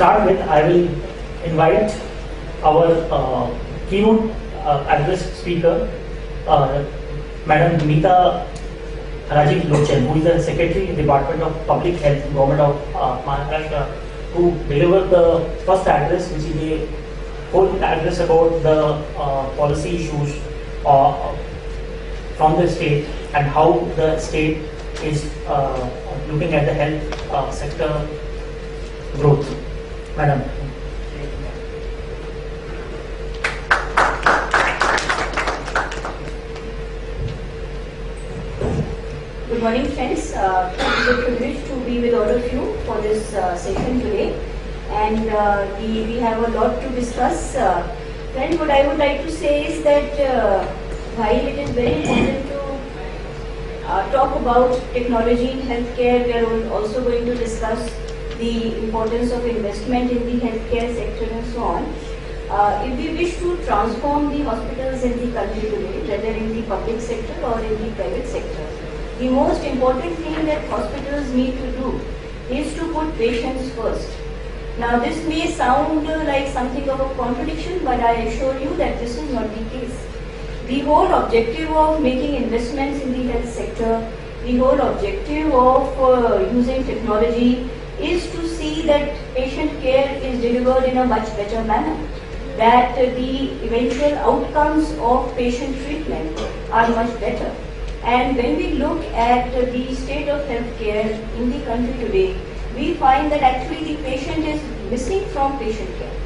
start with, I will invite our keynote address speaker, Madam Meeta Rajiv Lochan, who is the Secretary in the Department of Public Health, Government of Maharashtra, to deliver the first address, which is a whole address about the policy issues from the state and how the state is looking at the health sector growth. Madam. Good morning, friends. It's a privilege to be with all of you for this session today, and we have a lot to discuss. Friends, what I would like to say is that while it is very important to talk about technology in healthcare, we are also going to discuss the importance of investment in the healthcare sector and so on. If we wish to transform the hospitals in the country today, whether in the public sector or in the private sector, the most important thing that hospitals need to do is to put patients first. Now, this may sound like something of a contradiction, but I assure you that this is not the case. The whole objective of making investments in the health sector, the whole objective of using technology is to see that patient care is delivered in a much better manner, that the eventual outcomes of patient treatment are much better. And when we look at the state of healthcare in the country today, we find that actually the patient is missing from patient care.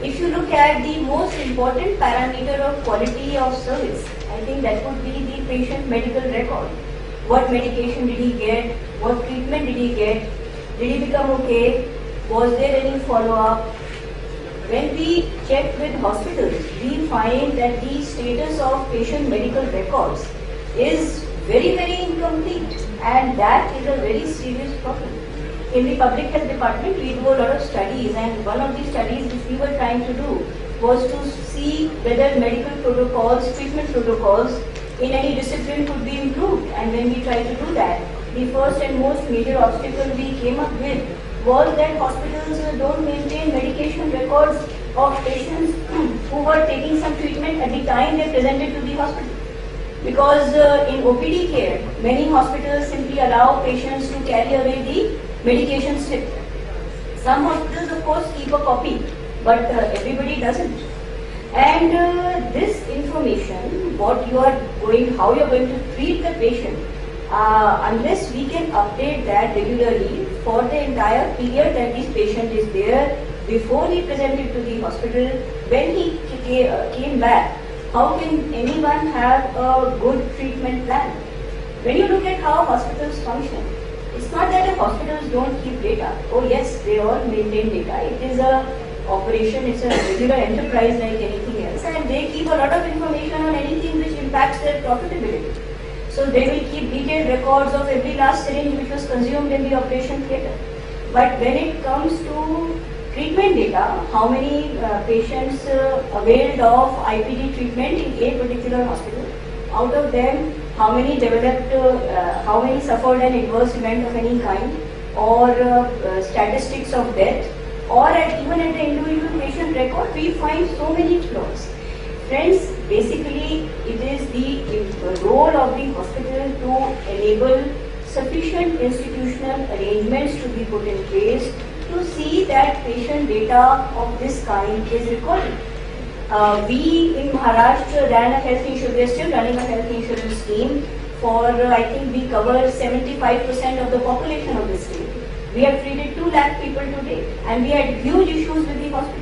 If you look at the most important parameter of quality of service, I think that would be the patient medical record. What medication did he get? What treatment did he get? Did he become okay? Was there any follow-up? When we check with hospitals, we find that the status of patient medical records is very, very incomplete, and that is a very serious problem. In the public health department, we do a lot of studies, and one of the studies which we were trying to do was to see whether medical protocols, treatment protocols in any discipline could be improved. And when we tried to do that, the first and most major obstacle we came up with was that hospitals don't maintain medication records of patients who were taking some treatment at the time they presented to the hospital. Because in OPD care, many hospitals simply allow patients to carry away the medication slip. Some hospitals, of course, keep a copy, but everybody doesn't. And this information, how you are going to treat the patient, unless we can update that regularly for the entire period that this patient is there, before he presented to the hospital, when he came back, how can anyone have a good treatment plan? When you look at how hospitals function, it's not that the hospitals don't keep data. Oh yes, they all maintain data. It is a operation, it's a regular enterprise like anything else, and they keep a lot of information on anything which impacts their profitability. So they will keep detailed records of every last syringe which was consumed in the operation theatre. But when it comes to treatment data, how many patients availed of IPD treatment in a particular hospital, out of them, how many how many suffered an adverse event of any kind, or statistics of death, or even at the individual patient record, we find so many flaws. Friends, basically it is the role of the hospital to enable sufficient institutional arrangements to be put in place to see that patient data of this kind is recorded. We in Maharashtra ran a health insurance, we are still running a health insurance scheme for, I think we cover 75% of the population of the state. We have treated 2 lakh people to date, and we had huge issues with the hospitals.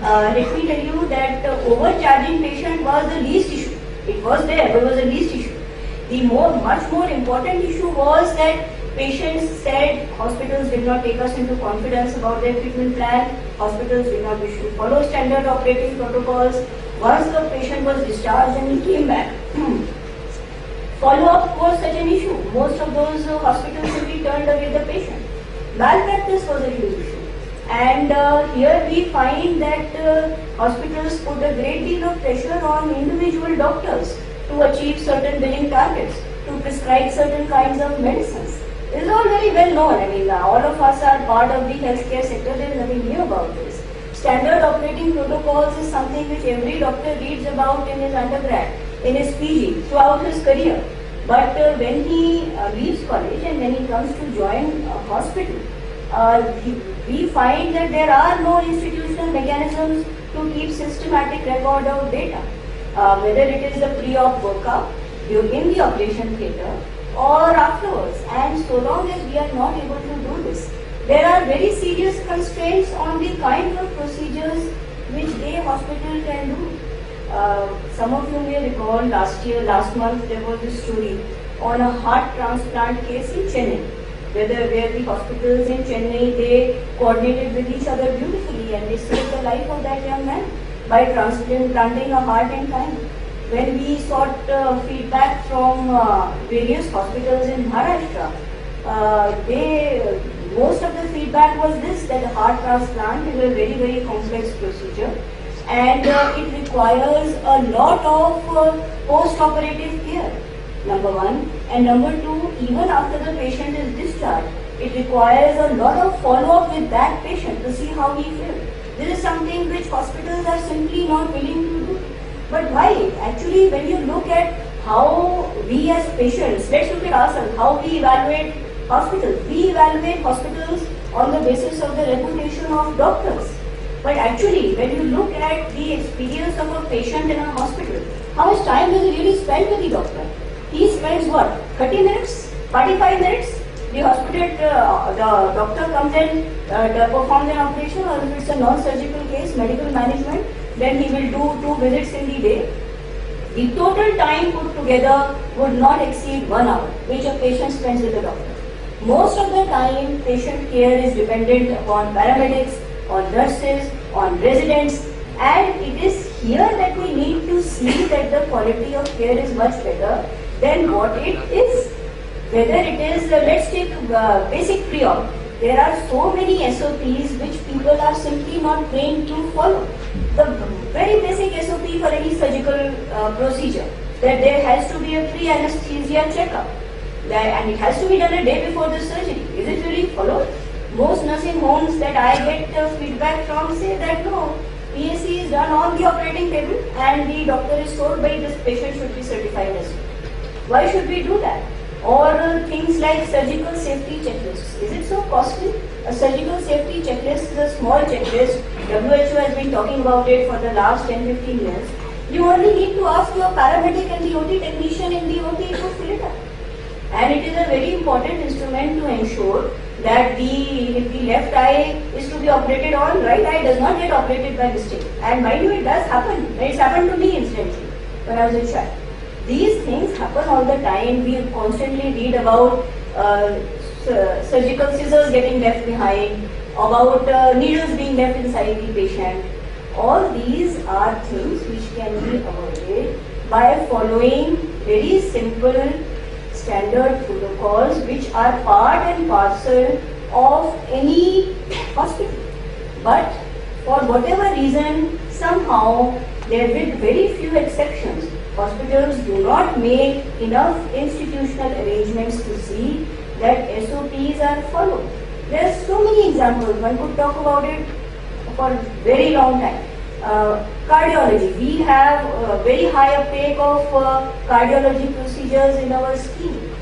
Let me tell you that overcharging patient was the least issue. It was there, but it was the least issue. The much more important issue was that patients said hospitals did not take us into confidence about their treatment plan, hospitals did not wish to follow standard operating protocols. Once the patient was discharged and he came back, follow-up was such an issue. Most of those hospitals simply turned away the patient. Malpractice was a huge issue. And here we find that hospitals put a great deal of pressure on individual doctors to achieve certain billing targets, to prescribe certain kinds of medicines. This is all very well known. I mean, all of us are part of the healthcare sector. There is nothing new about this. Standard operating protocols is something which every doctor reads about in his undergrad, in his PG, throughout his career. But when he leaves college and when he comes to join a hospital, we find that there are no institutional mechanisms to keep systematic record of data. Whether it is the pre-op workup, in the operation theatre, or afterwards. And so long as we are not able to do this, there are very serious constraints on the kind of procedures which a hospital can do. Some of you may recall last month there was a story on a heart transplant case in Chennai, where the hospitals in Chennai, they coordinated with each other beautifully and they saved the life of that young man by transplanting a heart in time. When we sought feedback from various hospitals in Maharashtra, most of the feedback was this, that a heart transplant is a very, very complex procedure and it requires a lot of post-operative care, number one. And number two, even after the patient is discharged, it requires a lot of follow-up with that patient to see how he feels. This is something which hospitals are simply not willing to do. But why? Actually, when you look at how we as patients, let's look at ourselves, how we evaluate hospitals. We evaluate hospitals on the basis of the reputation of doctors. But actually, when you look at the experience of a patient in a hospital, how much time does he really spend with the doctor? He spends what? 30 minutes? 45 minutes? The hospital, the doctor comes in, performs an operation, or if it's a non-surgical case, medical management, then he will do 2 visits in the day. The total time put together would not exceed 1 hour, which a patient spends with the doctor. Most of the time, patient care is dependent upon paramedics, on nurses, on residents, and it is here that we need to see that the quality of care is much better than what it is. Whether it is, let's take basic pre-op. There are so many SOPs which people are simply not trained to follow. The very basic SOP for any surgical procedure, that there has to be a pre-anesthesia checkup, and it has to be done a day before the surgery. Is it really followed? Most nursing homes that I get feedback from say that no, PAC is done on the operating table and the doctor is told by this patient should be certified as well. Why should we do that? Or things like surgical safety checklists. Is it so costly? A surgical safety checklist is a small checklist. WHO has been talking about it for the last 10-15 years. You only need to ask your paramedic and the OT technician in the OT to fill it up. And it is a very important instrument to ensure that if the left eye is to be operated on, right eye does not get operated by mistake. And mind you, it does happen. It's happened to me instantly when I was a child. These things happen all the time. We constantly read about surgical scissors getting left behind, about needles being left inside the patient. All these are things which can be avoided by following very simple standard protocols which are part and parcel of any hospital. But for whatever reason, somehow, there with very few exceptions, hospitals do not make enough institutional arrangements to see that SOPs are followed. There are so many examples. One could talk about it for a very long time. Cardiology. We have very high uptake of cardiology procedures in our scheme.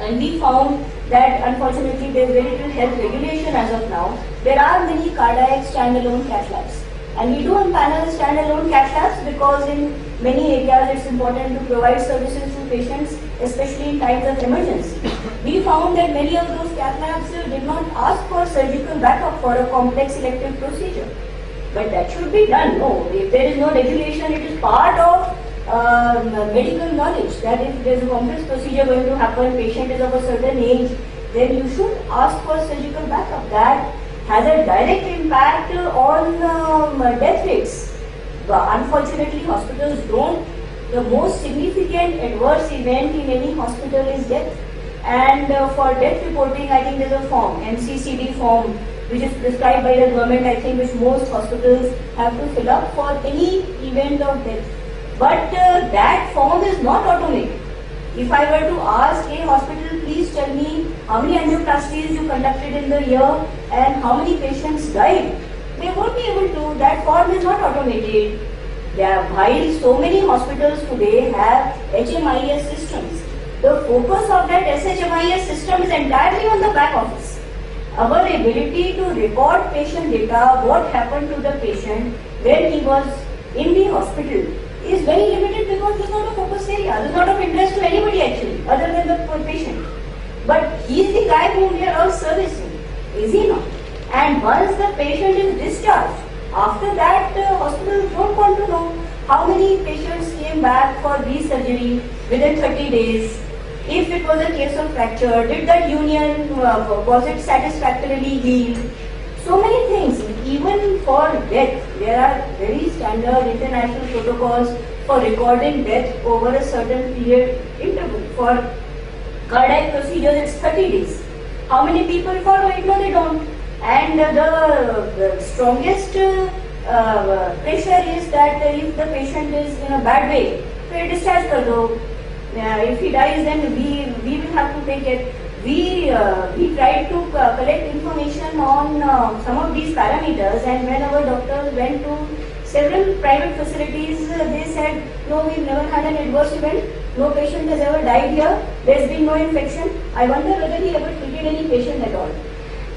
And we found that unfortunately there is very little health regulation as of now. There are many cardiac standalone cath labs. And we do empanel standalone cath labs because in many areas it's important to provide services to patients, especially in times of emergency. We found that many of those cath labs did not ask for surgical backup for a complex elective procedure. But that should be done. No, if there is no regulation, it is part of medical knowledge that if there is a complex procedure going to happen, patient is of a certain age, then you should ask for surgical backup. That has a direct impact on death rates. But unfortunately, hospitals don't. The most significant adverse event in any hospital is death. And for death reporting, I think there's a form, MCCD form, which is prescribed by the government, I think, which most hospitals have to fill up for any event of death. But that form is not automated. If I were to ask a hospital, please tell me how many angioplasties you conducted in the year and how many patients died. They won't be able to. That form is not automated. While so many hospitals today have HMIS systems, the focus of that SHMIS system is entirely on the back office. Our ability to record patient data, what happened to the patient when he was in the hospital, is very limited because this is not a focus area. This is not of interest to anybody actually, other than the patient. But he is the guy whom we are all servicing, is he not? And once the patient is discharged, after that hospitals don't want to know how many patients came back for resurgery within 30 days. If it was a case of fracture, did that union, was it satisfactorily healed? So many things. Even for death, there are very standard international protocols for recording death over a certain period interval. For cardiac procedures, it's 30 days. How many people follow it? No, they don't. And the strongest pressure is that if the patient is in a bad way, so discharge kar do. If he dies, then we will have to take it. We tried to collect information on some of these parameters, and when our doctors went to several private facilities, they said, no, we've never had an adverse event, no patient has ever died here, there's been no infection. I wonder whether he ever treated any patient at all.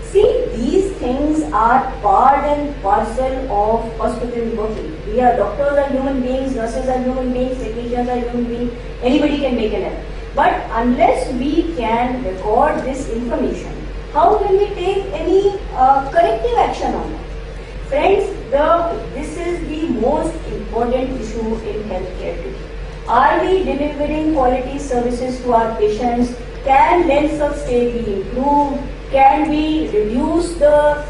See, these things are part and parcel of hospital working. We are doctors are human beings, nurses are human beings, technicians are human beings, anybody can make an error. But unless we can record this information, how will we take any corrective action on it? Friends, this is the most important issue in healthcare today. Are we delivering quality services to our patients? Can lengths of stay be improved? Can we reduce the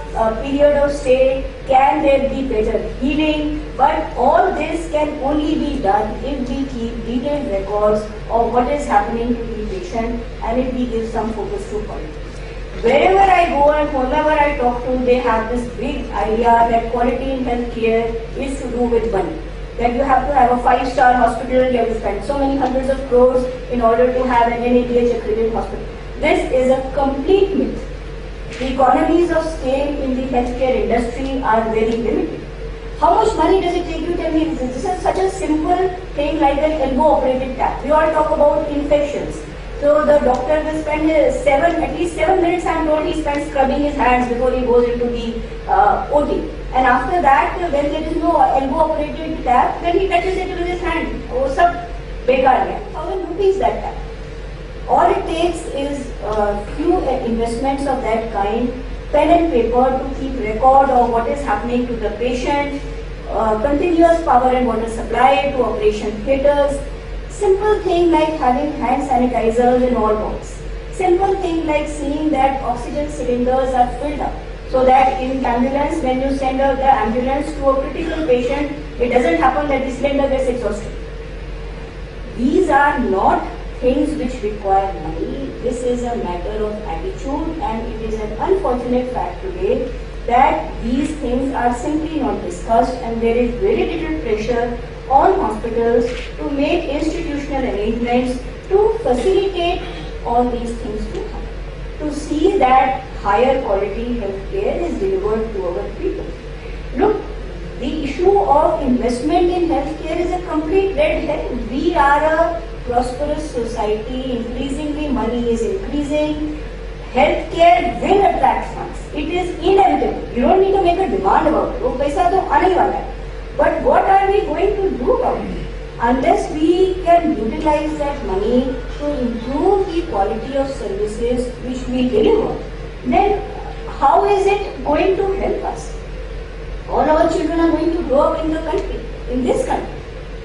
period of stay? Can there be better healing? But all this can only be done if we keep detailed records of what is happening to the patient and if we give some focus to quality. Wherever I go and whomever I talk to, they have this big idea that quality in healthcare is to do with money. That you have to have a 5-star hospital, you have to spend so many hundreds of crores in order to have an NABH accredited hospital. This is a complete myth. The economies of scale in the healthcare industry are very limited. How much money does it take you? Tell me. This is such a simple thing like an elbow-operated tap. We all talk about infections. So the doctor will spend at least 7 minutes, I'm told, he spends scrubbing his hands before he goes into the OT. And after that, when there is no elbow-operated tap, then he touches it with his hand. Oh, sab bekar hai. 1,000 rupees that tap. All it takes is few investments of that kind, pen and paper to keep record of what is happening to the patient, continuous power and water supply to operation theatres, simple thing like having hand sanitizers in all wards, simple thing like seeing that oxygen cylinders are filled up, so that in ambulance, when you send the ambulance to a critical patient, it doesn't happen that the cylinder gets exhausted. These are not things which require money. This is a matter of attitude, and it is an unfortunate fact today that these things are simply not discussed, and there is very little pressure on hospitals to make institutional arrangements to facilitate all these things to happen, to see that higher quality healthcare is delivered to our people. Look, the issue of investment in healthcare is a complete red herring. We are a prosperous society, increasingly money is increasing, healthcare will attract funds. It is inevitable. You don't need to make a demand about it. वो पैसा तो आने वाला है. But what are we going to do about it? Unless we can utilize that money to improve the quality of services which we deliver, then how is it going to help us? All our children are going to grow up in the country, in this country.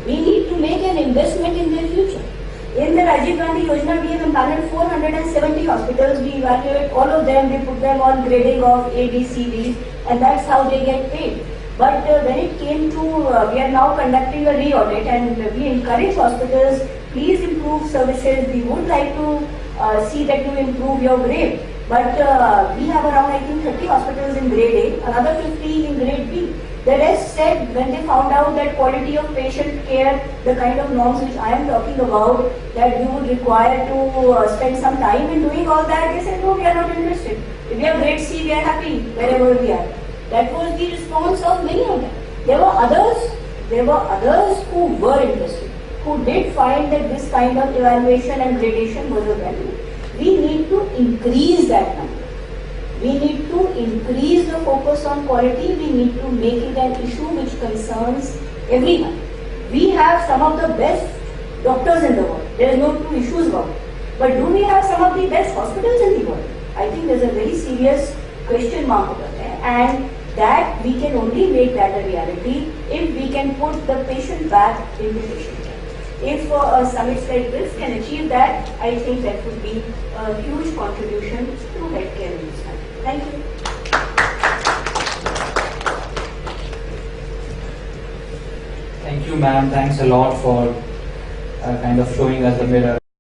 We need to make an investment in their future. In the Rajiv Gandhi Yojana, we have empaneled 470 hospitals. We evaluate all of them. We put them on grading of A, B, C, D, and that's how they get paid. But when it came to, we are now conducting a re-audit, and we encourage hospitals, please improve services. We would like to see that you improve your grade. But we have around, I think, 30 hospitals in grade A, another 50 in grade B. The rest said when they found out that quality of patient care, the kind of norms which I am talking about, that you would require to spend some time in doing all that, they said, no, we are not interested. If we have grade C, we are happy wherever we are. That was the response of many of them. There were others who were interested, who did find that this kind of evaluation and gradation was a value. We need to increase that number. We need to increase the focus on quality. We need to make it an issue which concerns everyone. We have some of the best doctors in the world. There is no two issues about it. But do we have some of the best hospitals in the world? I think there is a very serious question mark over there, and that we can only make that a reality if we can put the patient back into patient care. If summits like this can achieve that, I think that would be a huge contribution to healthcare in this country. Thank you. Thank you, ma'am. Thanks a lot for kind of showing us the mirror.